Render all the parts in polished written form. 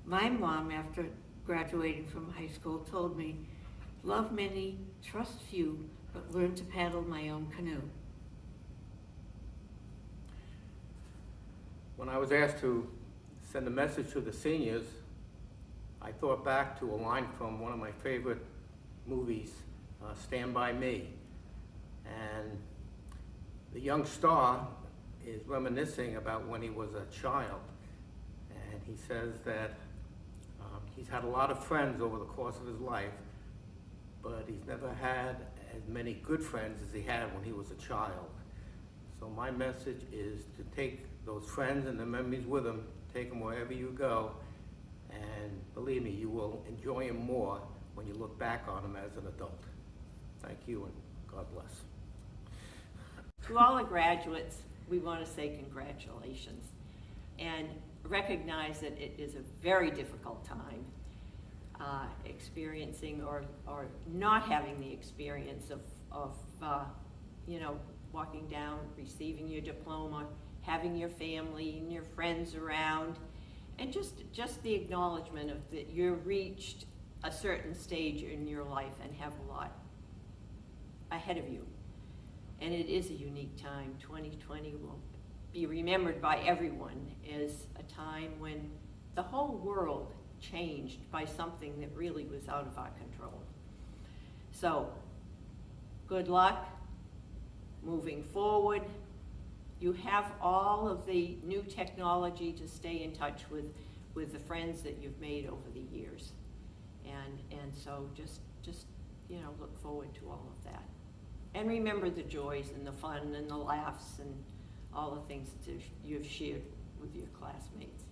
My mom, after graduating from high school, told me, love many, trust few, but learn to paddle my own canoe. When I was asked to send a message to the seniors, I thought back to a line from one of my favorite movies, Stand By Me. And the young star is reminiscing about when he was a child. And he says that he's had a lot of friends over the course of his life, but he's never had as many good friends as he had when he was a child. So my message is to take those friends and the memories with them, take them wherever you go, and believe me, you will enjoy them more when you look back on them as an adult. Thank you, and God bless. To all the graduates, we want to say congratulations and recognize that it is a very difficult time experiencing or not having the experience of walking down, receiving your diploma, having your family and your friends around, and just the acknowledgement of that you've reached a certain stage in your life and have a lot ahead of you. And it is a unique time. 2020 will be remembered by everyone as a time when the whole world changed by something that really was out of our control. So, good luck moving forward. You have all of the new technology to stay in touch with the friends that you've made over the years. And so just look forward to all of that. And remember the joys and the fun and the laughs and all the things that you've shared with your classmates.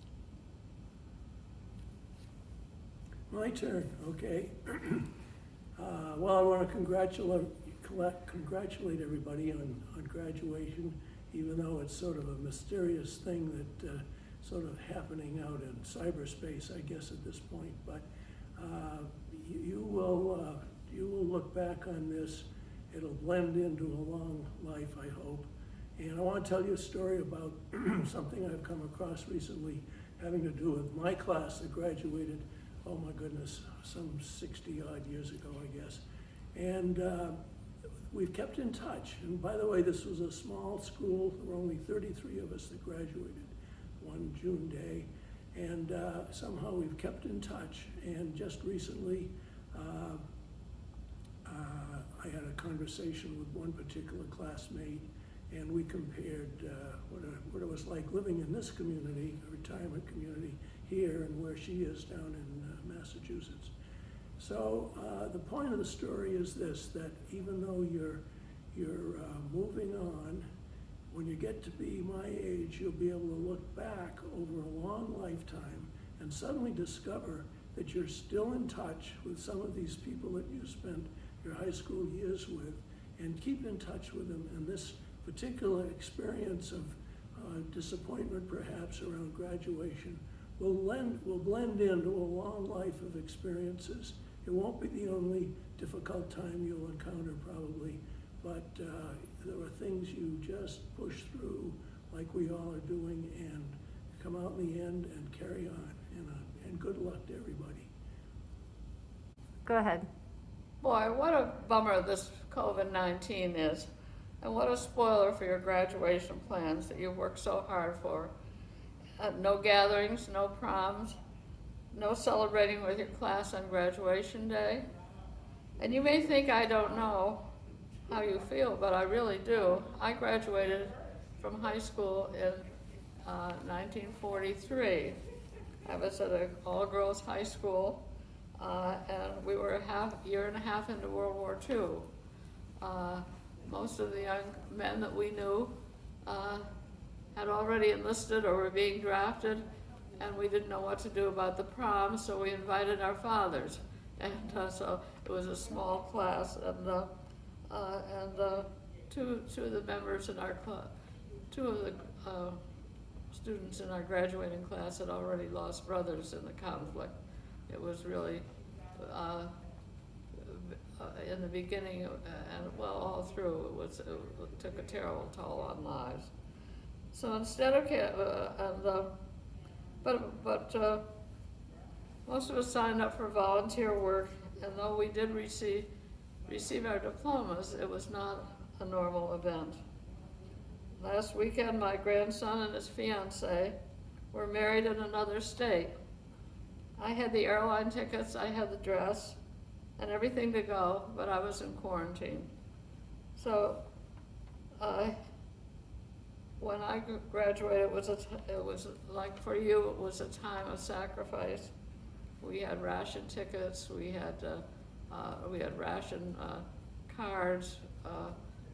My turn, okay. Well, I want to congratulate everybody on graduation, even though it's sort of a mysterious thing that sort of happening out in cyberspace, I guess, at this point. But you will look back on this. It'll blend into a long life, I hope. And I want to tell you a story about something I've come across recently having to do with my class that graduated, oh my goodness, some 60 odd years ago, I guess. And we've kept in touch. And by the way, this was a small school. There were only 33 of us that graduated one June day. And somehow we've kept in touch. And just recently, I had a conversation with one particular classmate, and we compared what it was like living in this community, a retirement community here, and where she is down in Massachusetts. So the point of the story is this, that even though you're moving on, when you get to be my age, you'll be able to look back over a long lifetime and suddenly discover that you're still in touch with some of these people that you spent your high school years with, and keep in touch with them. And this particular experience of disappointment perhaps around graduation will blend into a long life of experiences. It won't be the only difficult time you'll encounter probably, but there are things you just push through like we all are doing and come out in the end and carry on. And good luck to everybody. Go ahead. Boy, what a bummer this COVID-19 is. And what a spoiler for your graduation plans that you've worked so hard for. No gatherings, no proms, no celebrating with your class on graduation day. And you may think I don't know how you feel, but I really do. I graduated from high school in 1943. I was at an all-girls high school, and we were a year and a half into World War II. Most of the young men that we knew had already enlisted or were being drafted, and we didn't know what to do about the prom, so we invited our fathers. And so it was a small class, and two of the members in our class, two of the students in our graduating class had already lost brothers in the conflict. It was really, in the beginning and well all through, it took a terrible toll on lives. So instead of Most of us signed up for volunteer work, and though we did receive our diplomas, it was not a normal event. Last weekend, my grandson and his fiancée were married in another state. I had the airline tickets, I had the dress, and everything to go, but I was in quarantine. So, when I graduated, it was like for you, it was a time of sacrifice. We had ration tickets, we had ration cards,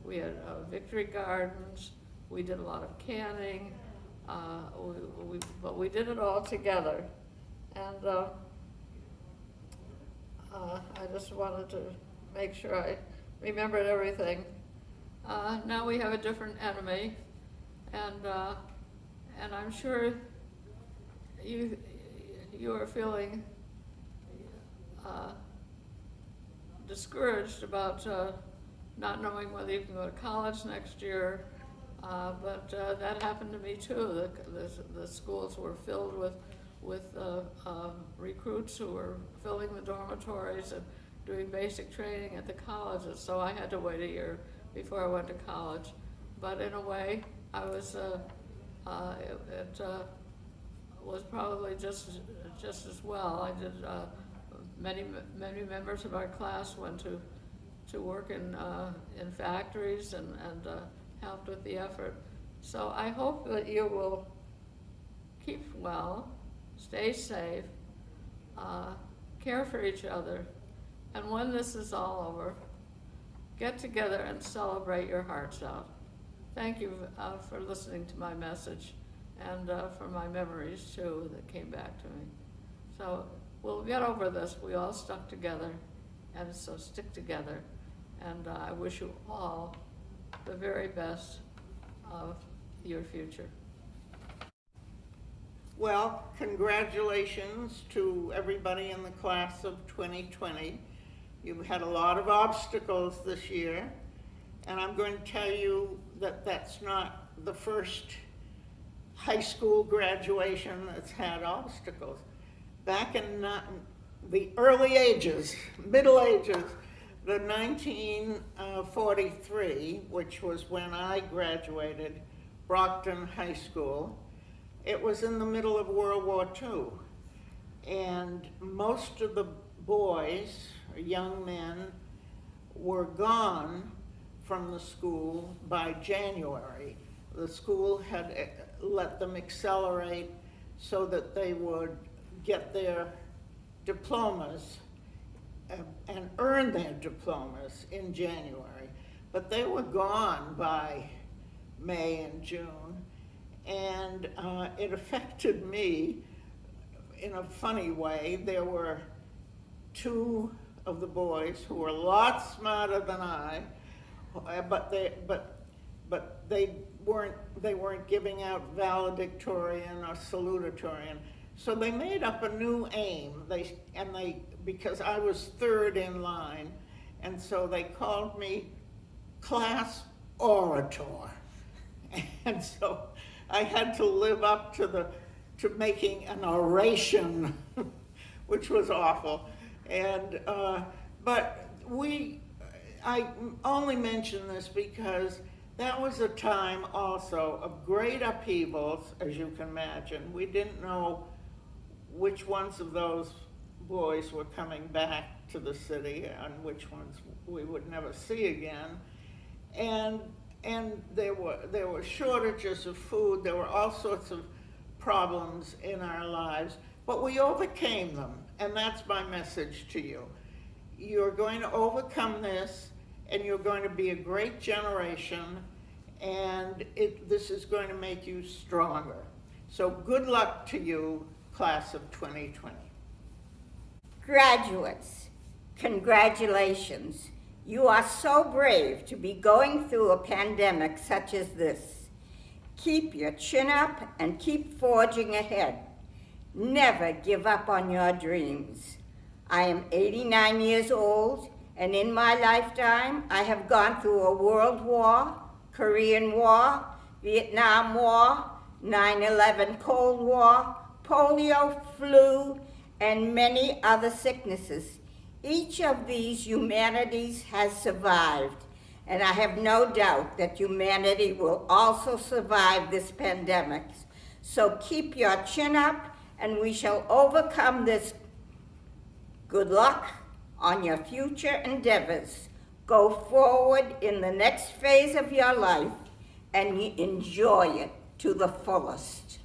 we had victory gardens, we did a lot of canning, but we did it all together. And I just wanted to make sure I remembered everything. Now we have a different enemy, and I'm sure you are feeling discouraged about not knowing whether you can go to college next year, but that happened to me too. The schools were filled with recruits who were filling the dormitories and doing basic training at the colleges, so I had to wait a year before I went to college. But in a way, I was, it was probably just as well. I did, many members of our class went to work in factories and helped with the effort. So I hope that you will keep well, stay safe, care for each other, and when this is all over, get together and celebrate your hearts out. Thank you for listening to my message and for my memories too that came back to me. So we'll get over this. We all stuck together, and so stick together. And I wish you all the very best of your future. Well, congratulations to everybody in the class of 2020. You've had a lot of obstacles this year, and I'm going to tell you that that's not the first high school graduation that's had obstacles. Back in the early ages, Middle Ages, the 1943, which was when I graduated Brockton High School, it was in the middle of World War II. And most of the boys, or young men, were gone from the school by January. The school had let them accelerate so that they would get their diplomas and earn their diplomas in January. But they were gone by May and June, and it affected me in a funny way. There were two of the boys who were a lot smarter than I, but they weren't giving out valedictorian or salutatorian. So they made up a new aim. Because I was third in line, and so they called me class orator. And so I had to live up to making an oration, which was awful. And but I only mention this because that was a time also of great upheavals, as you can imagine. We didn't know which ones of those boys were coming back to the city and which ones we would never see again. And there were shortages of food. There were all sorts of problems in our lives, but we overcame them, and that's my message to you. You're going to overcome this, and you're going to be a great generation, and this is going to make you stronger. So good luck to you, class of 2020. Graduates, congratulations. You are so brave to be going through a pandemic such as this. Keep your chin up and keep forging ahead. Never give up on your dreams. I am 89 years old, and in my lifetime, I have gone through a World War, Korean War, Vietnam War, 9/11 Cold War, polio, flu, and many other sicknesses. Each of these humanities has survived, and I have no doubt that humanity will also survive this pandemic. So keep your chin up, and we shall overcome this. Good luck on your future endeavors. Go forward in the next phase of your life and enjoy it to the fullest.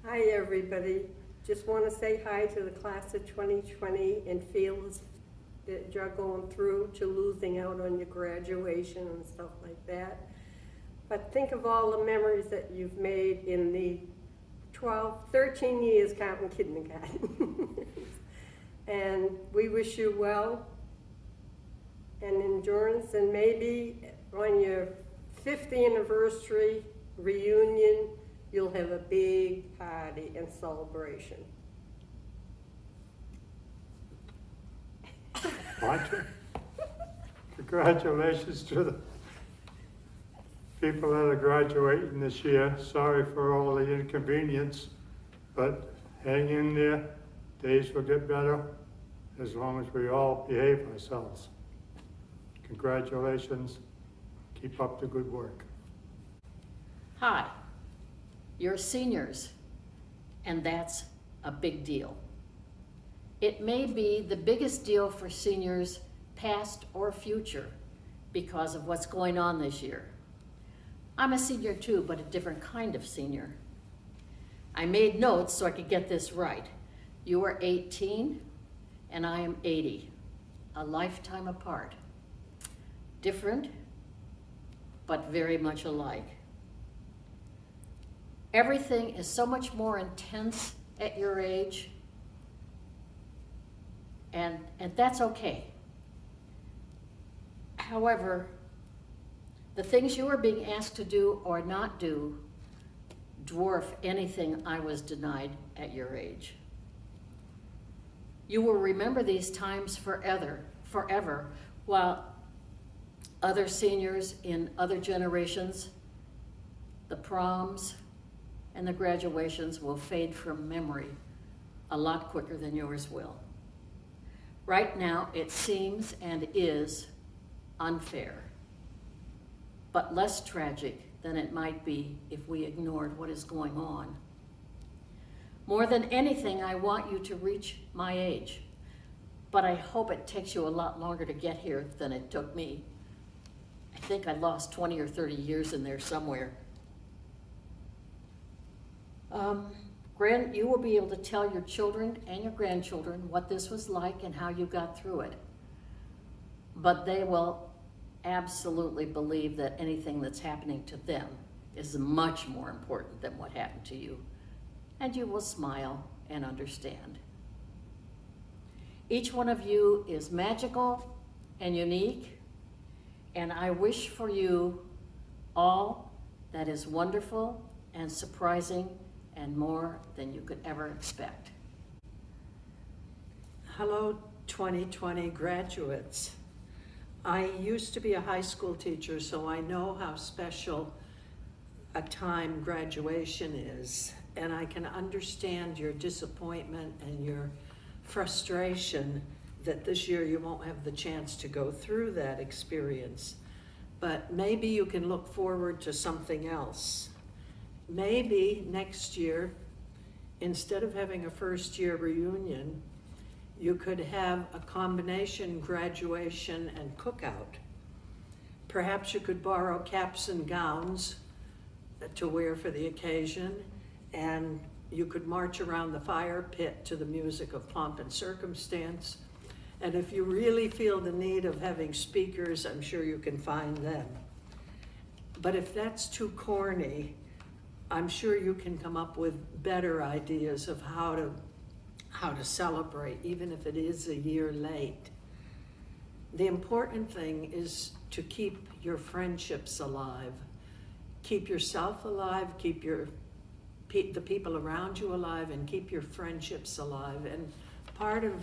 Hi, everybody. Just want to say hi to the class of 2020 and feel that you're going through to losing out on your graduation and stuff like that. But think of all the memories that you've made in the 13 years counting kindergarten. And we wish you well and endurance, and maybe on your 5th anniversary reunion, you'll have a big party and celebration. Roger. Congratulations to the people that are graduating this year. Sorry for all the inconvenience, but hang in there. Days will get better as long as we all behave ourselves. Congratulations. Keep up the good work. Hi, you're seniors, and that's a big deal. It may be the biggest deal for seniors, past or future, because of what's going on this year. I'm a senior too, but a different kind of senior. I made notes so I could get this right. You are 18, and I am 80, a lifetime apart. Different, but very much alike. Everything is so much more intense at your age, and that's okay. However, the things you are being asked to do or not do dwarf anything I was denied at your age. You will remember these times forever, while other seniors in other generations, the proms and the graduations will fade from memory a lot quicker than yours will. Right now, it seems and is unfair, but less tragic than it might be if we ignored what is going on. More than anything, I want you to reach my age, but I hope it takes you a lot longer to get here than it took me. I think I lost 20 or 30 years in there somewhere. You will be able to tell your children and your grandchildren what this was like and how you got through it. But they will absolutely believe that anything that's happening to them is much more important than what happened to you. And you will smile and understand. Each one of you is magical and unique, and I wish for you all that is wonderful and surprising and more than you could ever expect. Hello, 2020 graduates. I used to be a high school teacher, so I know how special a time graduation is, and I can understand your disappointment and your frustration that this year you won't have the chance to go through that experience. But maybe you can look forward to something else. Maybe next year, instead of having a first-year reunion, you could have a combination graduation and cookout. Perhaps you could borrow caps and gowns to wear for the occasion, and you could march around the fire pit to the music of Pomp and Circumstance. And if you really feel the need of having speakers, I'm sure you can find them. But if that's too corny, I'm sure you can come up with better ideas of how to celebrate, even if it is a year late. The important thing is to keep your friendships alive. Keep yourself alive, keep the people around you alive, and keep your friendships alive. And part of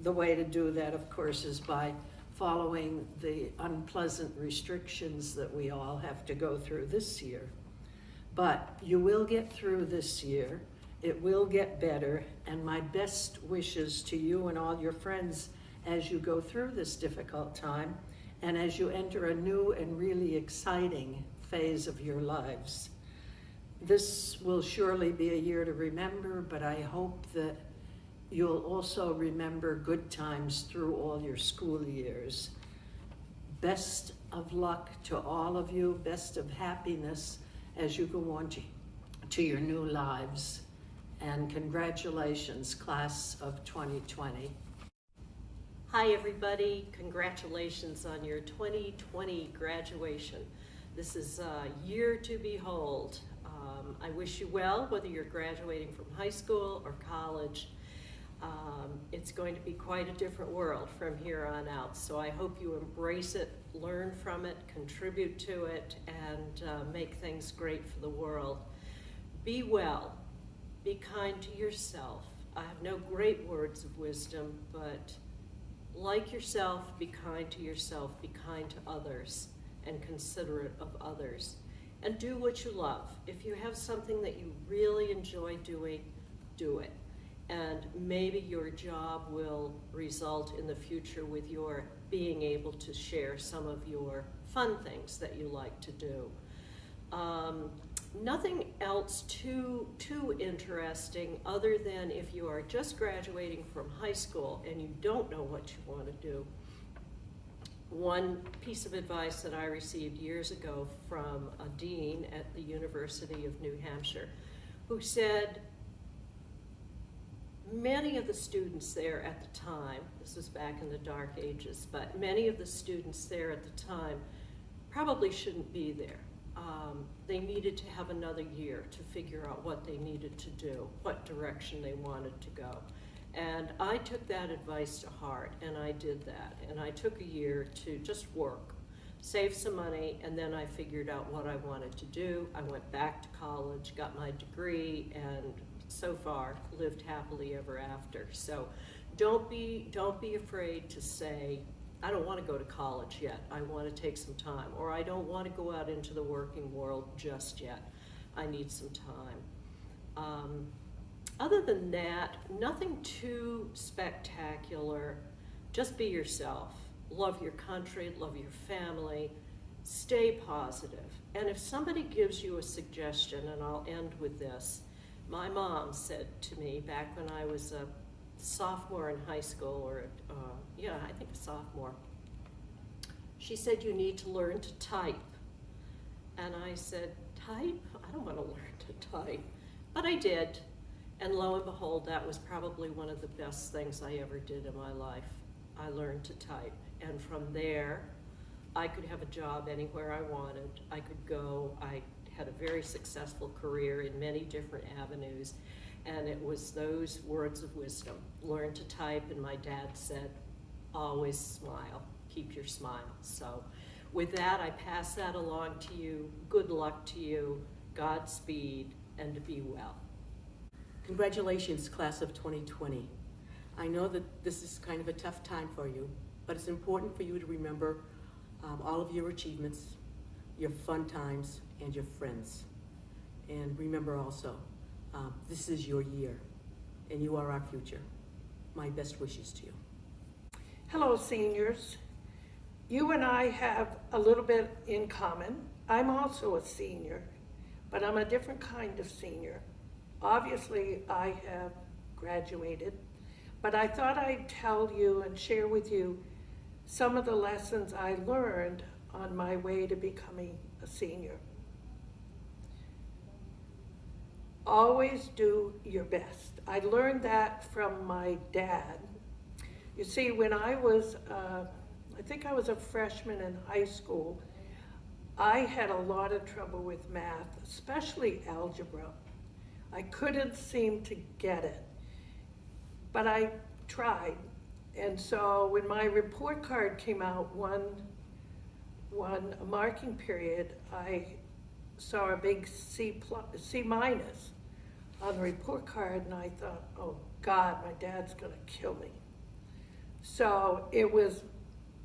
the way to do that, of course, is by following the unpleasant restrictions that we all have to go through this year. But you will get through this year. It will get better, and my best wishes to you and all your friends as you go through this difficult time and as you enter a new and really exciting phase of your lives. This will surely be a year to remember, but I hope that you'll also remember good times through all your school years. Best of luck to all of you, best of happiness as you go on to your new lives. And congratulations, class of 2020. Hi everybody, congratulations on your 2020 graduation. This is a year to behold. I wish you well, whether you're graduating from high school or college. It's going to be quite a different world from here on out, so I hope you embrace it, learn from it, contribute to it, and make things great for the world. Be well, be kind to yourself. I have no great words of wisdom, but like yourself, be kind to yourself, be kind to others, and considerate of others. And do what you love. If you have something that you really enjoy doing, do it. And maybe your job will result in the future with your being able to share some of your fun things that you like to do. Nothing else too interesting other than if you are just graduating from high school and you don't know what you want to do. One piece of advice that I received years ago from a dean at the University of New Hampshire, who said, many of the students there at the time, this was back in the dark ages, but many of the students there at the time probably shouldn't be there. They needed to have another year to figure out what they needed to do, what direction they wanted to go. And I took that advice to heart, and I did that. And I took a year to just work, save some money, and then I figured out what I wanted to do. I went back to college, got my degree, and so far lived happily ever after. So don't be afraid to say, I don't want to go to college yet. I want to take some time. Or I don't want to go out into the working world just yet. I need some time. Other than that, nothing too spectacular. Just be yourself. Love your country, love your family. Stay positive. And if somebody gives you a suggestion, and I'll end with this, my mom said to me back when I was a sophomore in high school, or I think a sophomore, she said, you need to learn to type. And I said, type? I don't want to learn to type. But I did. And lo and behold, that was probably one of the best things I ever did in my life. I learned to type. And from there, I could have a job anywhere I wanted. I could go. I had a very successful career in many different avenues. And it was those words of wisdom. Learn to type, and my dad said, always smile. Keep your smile. So with that, I pass that along to you. Good luck to you. Godspeed, and to be well. Congratulations, class of 2020. I know that this is kind of a tough time for you, but it's important for you to remember all of your achievements, your fun times, and your friends. And remember also, this is your year, and you are our future. My best wishes to you. Hello, seniors. You and I have a little bit in common. I'm also a senior, but I'm a different kind of senior. Obviously, I have graduated, but I thought I'd tell you and share with you some of the lessons I learned on my way to becoming a senior. Always do your best. I learned that from my dad. You see, when I was, I think I was a freshman in high school, I had a lot of trouble with math, especially algebra. I couldn't seem to get it, but I tried. And so when my report card came out one marking period, I saw a big C minus on the report card, and I thought, oh God, my dad's gonna kill me. So it was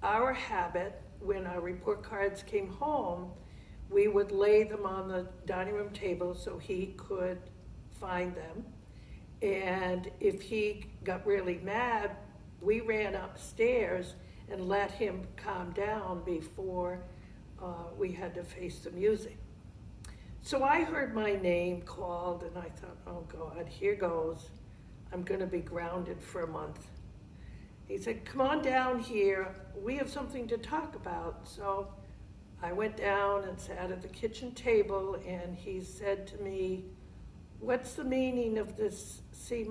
our habit, when our report cards came home, we would lay them on the dining room table so he could find them. And if he got really mad, we ran upstairs and let him calm down before we had to face the music. So I heard my name called and I thought, oh God, here goes. I'm gonna be grounded for a month. He said, come on down here, we have something to talk about. So I went down and sat at the kitchen table and he said to me, what's the meaning of this C-?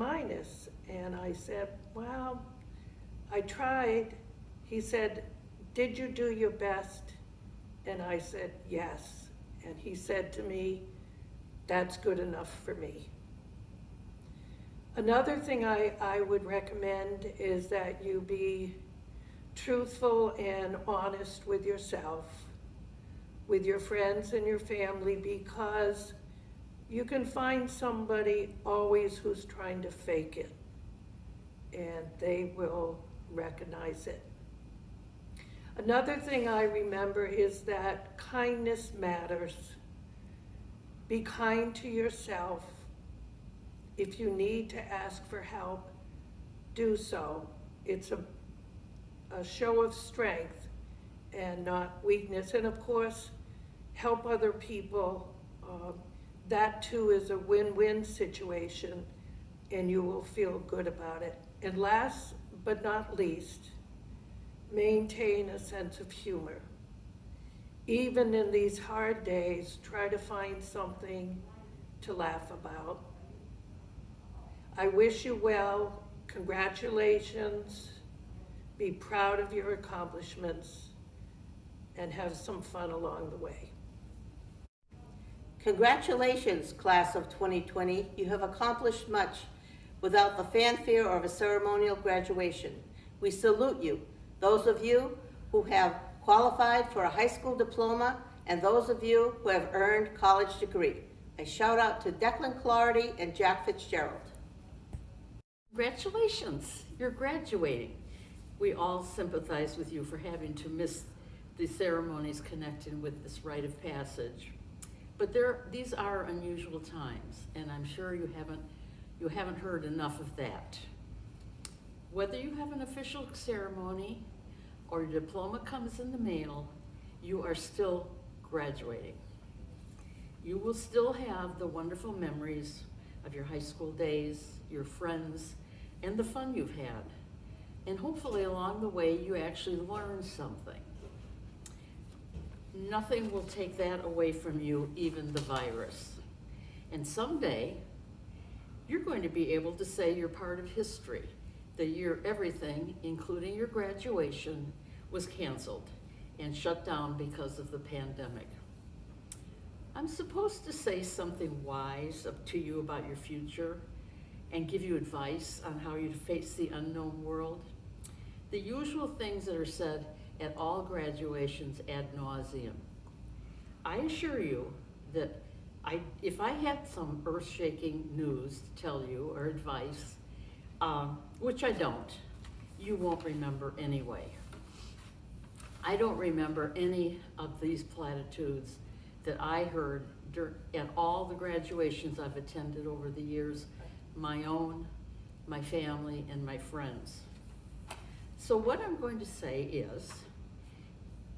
And I said, well, I tried. He said, did you do your best? And I said, yes. And he said to me, that's good enough for me. Another thing I would recommend is that you be truthful and honest with yourself, with your friends and your family, because you can find somebody always who's trying to fake it, and they will recognize it. Another thing I remember is that kindness matters. Be kind to yourself. If you need to ask for help, do so. It's a show of strength and not weakness. And of course, help other people. That too is a win-win situation, and you will feel good about it. And last but not least, maintain a sense of humor. Even in these hard days, try to find something to laugh about. I wish you well. Congratulations. Be proud of your accomplishments and have some fun along the way. Congratulations, class of 2020. You have accomplished much without the fanfare of a ceremonial graduation. We salute you, those of you who have qualified for a high school diploma and those of you who have earned college degree. A shout out to Declan Clardy and Jack Fitzgerald. Congratulations, you're graduating. We all sympathize with you for having to miss the ceremonies connected with this rite of passage. But these are unusual times, and I'm sure you haven't heard enough of that. Whether you have an official ceremony or your diploma comes in the mail, you are still graduating. You will still have the wonderful memories of your high school days, your friends, and the fun you've had. And hopefully along the way, you actually learned something. Nothing will take that away from you, even the virus. And someday, you're going to be able to say you're part of history, the year everything, including your graduation, was canceled and shut down because of the pandemic. I'm supposed to say something wise to you about your future and give you advice on how you face the unknown world. The usual things that are said at all graduations ad nauseum. I assure you that if I had some earth-shaking news to tell you or advice, which I don't, you won't remember anyway. I don't remember any of these platitudes that I heard at all the graduations I've attended over the years, my own, my family, and my friends. So what I'm going to say is,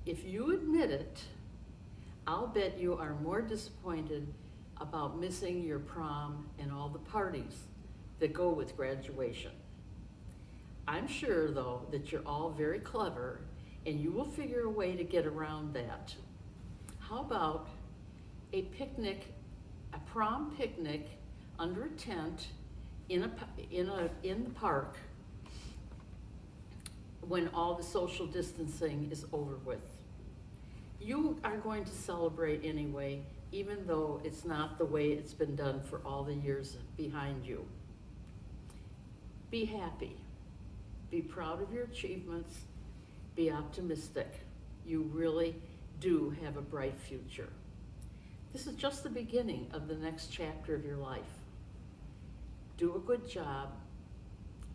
if you admit it, I'll bet you are more disappointed about missing your prom and all the parties that go with graduation. I'm sure, though, that you're all very clever and you will figure a way to get around that. How about a picnic, a prom picnic under a tent in the park when all the social distancing is over with? You are going to celebrate anyway, even though it's not the way it's been done for all the years behind you. Be happy. Be proud of your achievements. Be optimistic. You really do have a bright future. This is just the beginning of the next chapter of your life. Do a good job,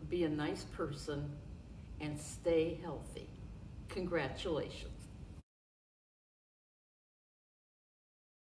be a nice person, and stay healthy. Congratulations.